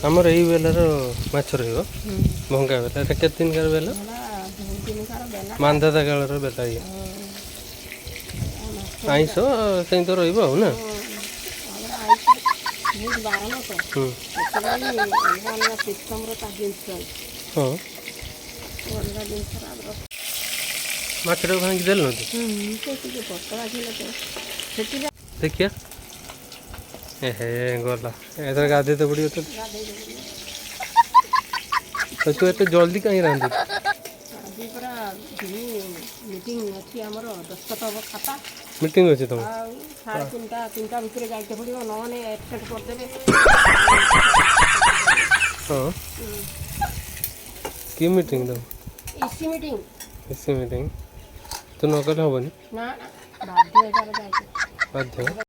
आमर यही बेलार माछ रहा भंगा बेला केते दिन कार बेला मांधाता काल बेला ये आईस से तो रहा हाँ माछ भांगी देल देखिए हे गला एथर गाधे तो पड़ो तो तू एत जल्दी कहीं रांधु मीटिंग अच्छी तुम हाँ कि मीटिंग तुम इसी मीटिंग तो नकल हेनी बाध्य